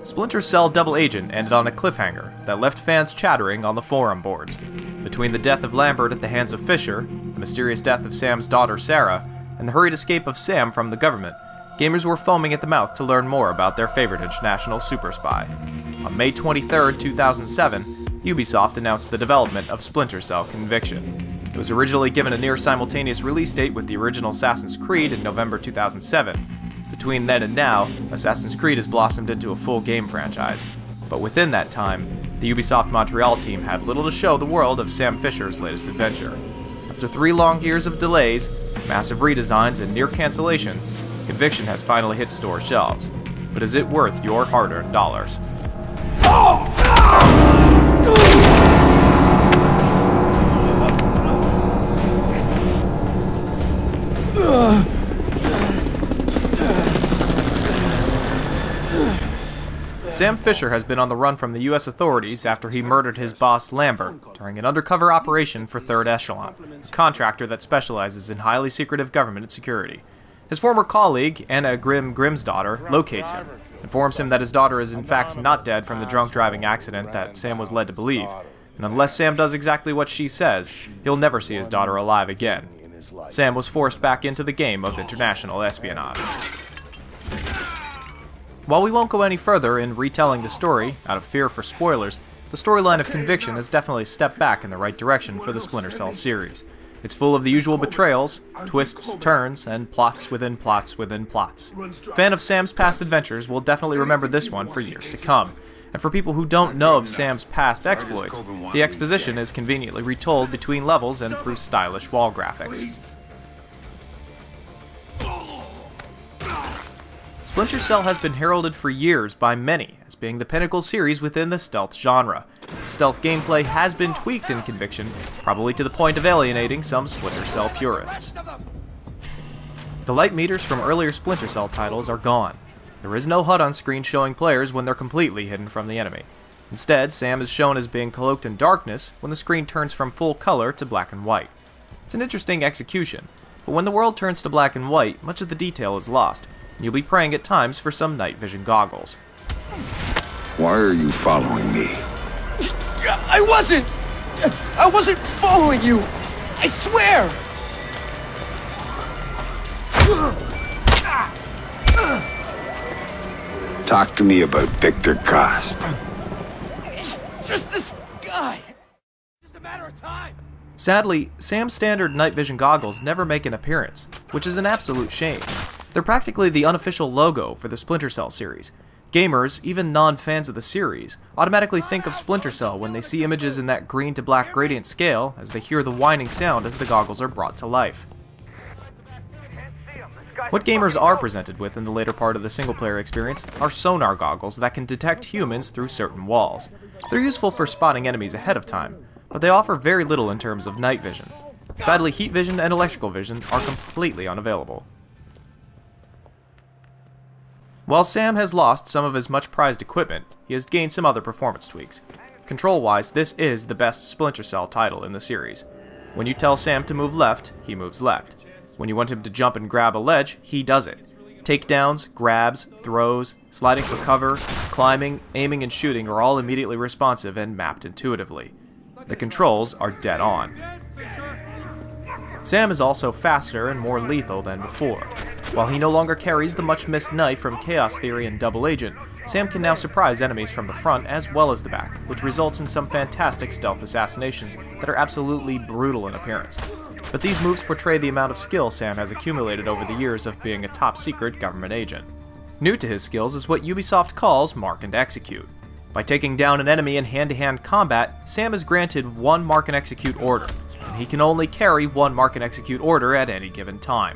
Splinter Cell Double Agent ended on a cliffhanger that left fans chattering on the forum boards. Between the death of Lambert at the hands of Fisher, the mysterious death of Sam's daughter Sarah, and the hurried escape of Sam from the government, gamers were foaming at the mouth to learn more about their favorite international super spy. On May 23, 2007, Ubisoft announced the development of Splinter Cell Conviction. It was originally given a near-simultaneous release date with the original Assassin's Creed in November 2007. Between then and now, Assassin's Creed has blossomed into a full game franchise. But within that time, the Ubisoft Montreal team had little to show the world of Sam Fisher's latest adventure. After 3 long years of delays, massive redesigns, and near cancellation, Conviction has finally hit store shelves. But is it worth your hard-earned dollars? Sam Fisher has been on the run from the U.S. authorities after he murdered his boss Lambert during an undercover operation for Third Echelon, a contractor that specializes in highly secretive government security. His former colleague, Anna Grimm's daughter, locates him, informs him that his daughter is in fact not dead from the drunk driving accident that Sam was led to believe, and unless Sam does exactly what she says, he'll never see his daughter alive again. Sam was forced back into the game of international espionage. While we won't go any further in retelling the story, out of fear for spoilers, the storyline of Conviction has definitely stepped back in the right direction for the Splinter Cell series. It's full of the usual betrayals, twists, turns, and plots within plots within plots. A fan of Sam's past adventures will definitely remember this one for years to come. And for people who don't know of Sam's past exploits, the exposition is conveniently retold between levels and through stylish wall graphics. Splinter Cell has been heralded for years by many as being the pinnacle series within the stealth genre. Stealth gameplay has been tweaked in Conviction, probably to the point of alienating some Splinter Cell purists. The light meters from earlier Splinter Cell titles are gone. There is no HUD on screen showing players when they're completely hidden from the enemy. Instead, Sam is shown as being cloaked in darkness when the screen turns from full color to black and white. It's an interesting execution, but when the world turns to black and white, much of the detail is lost. You'll be praying at times for some night vision goggles. Why are you following me? I wasn't following you! I swear! Talk to me about Victor Cost. He's just this guy! It's just a matter of time! Sadly, Sam's standard night vision goggles never make an appearance, which is an absolute shame. They're practically the unofficial logo for the Splinter Cell series. Gamers, even non-fans of the series, automatically think of Splinter Cell when they see images in that green to black gradient scale as they hear the whining sound as the goggles are brought to life. What gamers are presented with in the later part of the single-player experience are sonar goggles that can detect humans through certain walls. They're useful for spotting enemies ahead of time, but they offer very little in terms of night vision. Sadly, heat vision and electrical vision are completely unavailable. While Sam has lost some of his much prized equipment, he has gained some other performance tweaks. Control-wise, this is the best Splinter Cell title in the series. When you tell Sam to move left, he moves left. When you want him to jump and grab a ledge, he does it. Takedowns, grabs, throws, sliding for cover, climbing, aiming and shooting are all immediately responsive and mapped intuitively. The controls are dead on. Sam is also faster and more lethal than before. While he no longer carries the much-missed knife from Chaos Theory and Double Agent, Sam can now surprise enemies from the front as well as the back, which results in some fantastic stealth assassinations that are absolutely brutal in appearance. But these moves portray the amount of skill Sam has accumulated over the years of being a top-secret government agent. New to his skills is what Ubisoft calls Mark and Execute. By taking down an enemy in hand-to-hand combat, Sam is granted one Mark and Execute order, and he can only carry one Mark and Execute order at any given time.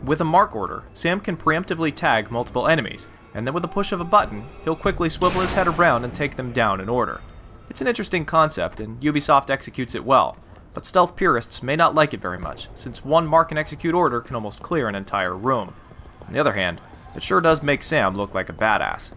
With a mark order, Sam can preemptively tag multiple enemies, and then with a push of a button, he'll quickly swivel his head around and take them down in order. It's an interesting concept, and Ubisoft executes it well, but stealth purists may not like it very much, since one mark and execute order can almost clear an entire room. On the other hand, it sure does make Sam look like a badass.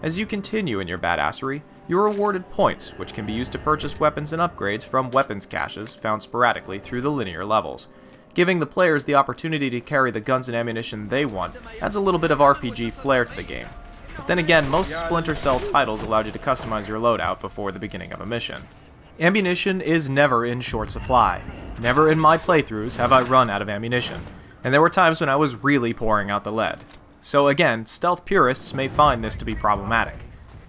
As you continue in your badassery, you are awarded points, which can be used to purchase weapons and upgrades from weapons caches found sporadically through the linear levels. Giving the players the opportunity to carry the guns and ammunition they want adds a little bit of RPG flair to the game. But then again, most Splinter Cell titles allowed you to customize your loadout before the beginning of a mission. Ammunition is never in short supply. Never in my playthroughs have I run out of ammunition, and there were times when I was really pouring out the lead. So again, stealth purists may find this to be problematic.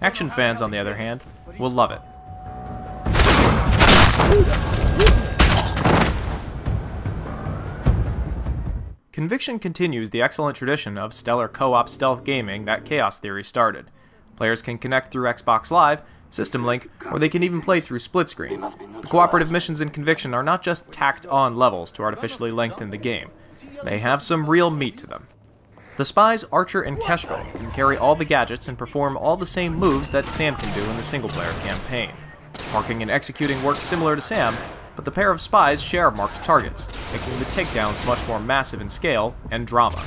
Action fans, on the other hand, will love it. Conviction continues the excellent tradition of stellar co-op stealth gaming that Chaos Theory started. Players can connect through Xbox Live, System Link, or they can even play through split screen. The cooperative missions in Conviction are not just tacked on levels to artificially lengthen the game. They have some real meat to them. The spies Archer and Kestrel can carry all the gadgets and perform all the same moves that Sam can do in the single-player campaign. Marking and executing work similar to Sam, but the pair of spies share marked targets, making the takedowns much more massive in scale and drama.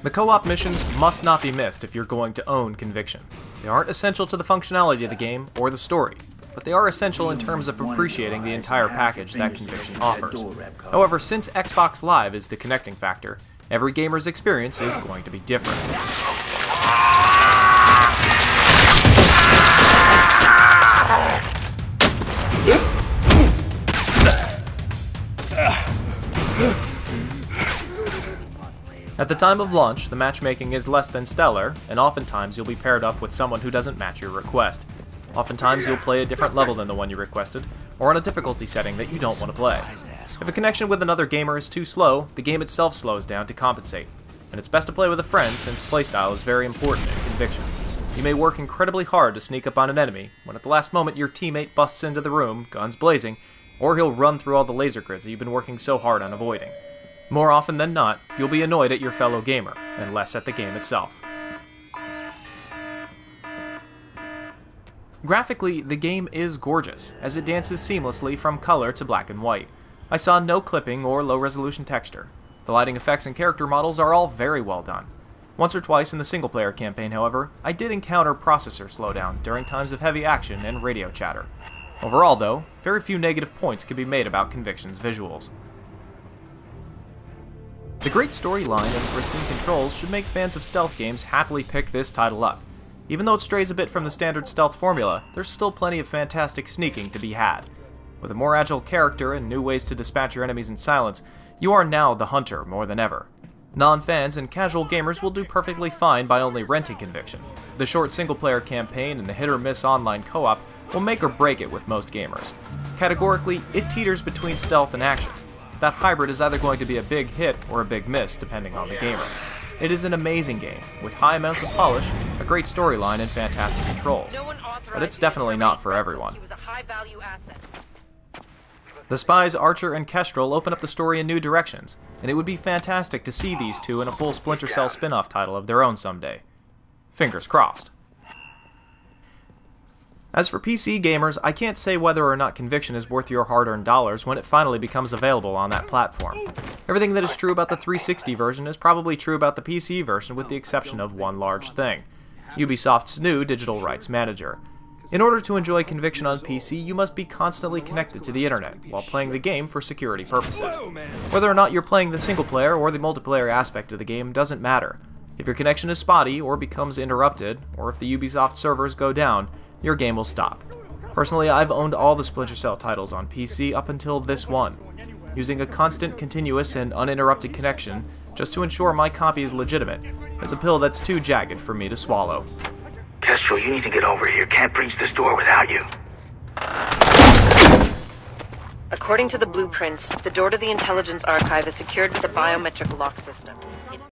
The co-op missions must not be missed if you're going to own Conviction. They aren't essential to the functionality of the game or the story, but they are essential in terms of appreciating the entire package that Conviction offers. However, since Xbox Live is the connecting factor, every gamer's experience is going to be different. At the time of launch, the matchmaking is less than stellar, and oftentimes you'll be paired up with someone who doesn't match your request. Oftentimes you'll play a different level than the one you requested, or on a difficulty setting that you don't want to play. If a connection with another gamer is too slow, the game itself slows down to compensate, and it's best to play with a friend since playstyle is very important in Conviction. You may work incredibly hard to sneak up on an enemy, when at the last moment your teammate busts into the room, guns blazing, or he'll run through all the laser grids that you've been working so hard on avoiding. More often than not, you'll be annoyed at your fellow gamer, and less at the game itself. Graphically, the game is gorgeous, as it dances seamlessly from color to black and white. I saw no clipping or low-resolution texture. The lighting effects and character models are all very well done. Once or twice in the single-player campaign, however, I did encounter processor slowdown during times of heavy action and radio chatter. Overall, though, very few negative points can be made about Conviction's visuals. The great storyline and pristine controls should make fans of stealth games happily pick this title up. Even though it strays a bit from the standard stealth formula, there's still plenty of fantastic sneaking to be had. With a more agile character and new ways to dispatch your enemies in silence, you are now the hunter more than ever. Non-fans and casual gamers will do perfectly fine by only renting Conviction. The short single-player campaign and the hit-or-miss online co-op will make or break it with most gamers. Categorically, it teeters between stealth and action. That hybrid is either going to be a big hit or a big miss, depending on the gamer. It is an amazing game, with high amounts of polish, a great storyline, and fantastic controls. But it's definitely not for everyone. The spies Archer and Kestrel open up the story in new directions, and it would be fantastic to see these two in a full Splinter Cell spin-off title of their own someday. Fingers crossed. As for PC gamers, I can't say whether or not Conviction is worth your hard-earned dollars when it finally becomes available on that platform. Everything that is true about the 360 version is probably true about the PC version with the exception of one large thing: Ubisoft's new digital rights manager. In order to enjoy Conviction on PC, you must be constantly connected to the internet while playing the game for security purposes. Whether or not you're playing the single-player or the multiplayer aspect of the game doesn't matter. If your connection is spotty or becomes interrupted, or if the Ubisoft servers go down, your game will stop. Personally, I've owned all the Splinter Cell titles on PC up until this one, using a constant, continuous, and uninterrupted connection just to ensure my copy is legitimate, as a pill that's too jagged for me to swallow. Kestrel, you need to get over here. Can't breach this door without you. According to the blueprints, the door to the intelligence archive is secured with a biometric lock system.